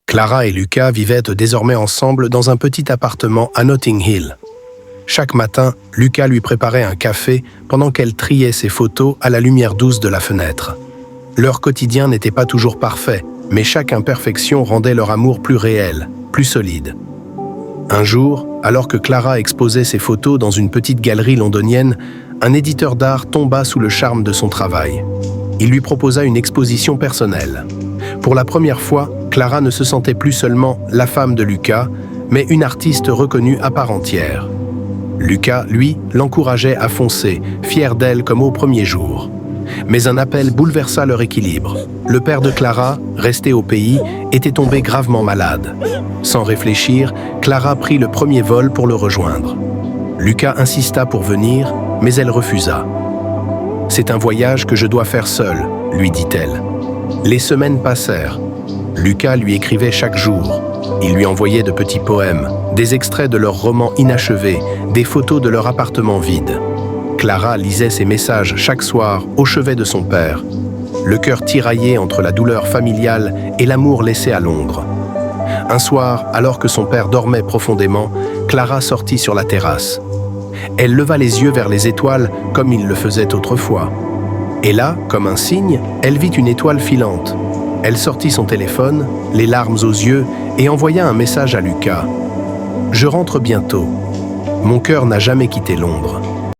Clara et Lucas vivaient désormais ensemble dans un petit appartement à Notting Hill. Chaque matin, Lucas lui préparait un café pendant qu'elle triait ses photos à la lumière douce de la fenêtre. Leur quotidien n'était pas toujours parfait, mais chaque imperfection rendait leur amour plus réel, plus solide. Un jour, alors que Clara exposait ses photos dans une petite galerie londonienne, un éditeur d'art tomba sous le charme de son travail. Il lui proposa une exposition personnelle. Pour la première fois, Clara ne se sentait plus seulement la femme de Lucas, mais une artiste reconnue à part entière. Lucas, lui, l'encourageait à foncer, fier d'elle comme au premier jour. Mais un appel bouleversa leur équilibre. Le père de Clara, resté au pays, était tombé gravement malade. Sans réfléchir, Clara prit le premier vol pour le rejoindre. Lucas insista pour venir, mais elle refusa. « C'est un voyage que je dois faire seule », lui dit-elle. Les semaines passèrent. Lucas lui écrivait chaque jour. Il lui envoyait de petits poèmes, des extraits de leurs romans inachevés, des photos de leur appartement vide. Clara lisait ses messages chaque soir au chevet de son père, le cœur tiraillé entre la douleur familiale et l'amour laissé à Londres. Un soir, alors que son père dormait profondément, Clara sortit sur la terrasse. Elle leva les yeux vers les étoiles comme il le faisait autrefois. Et là, comme un signe, elle vit une étoile filante. Elle sortit son téléphone, les larmes aux yeux, et envoya un message à Lucas. « Je rentre bientôt. Mon cœur n'a jamais quitté Londres. »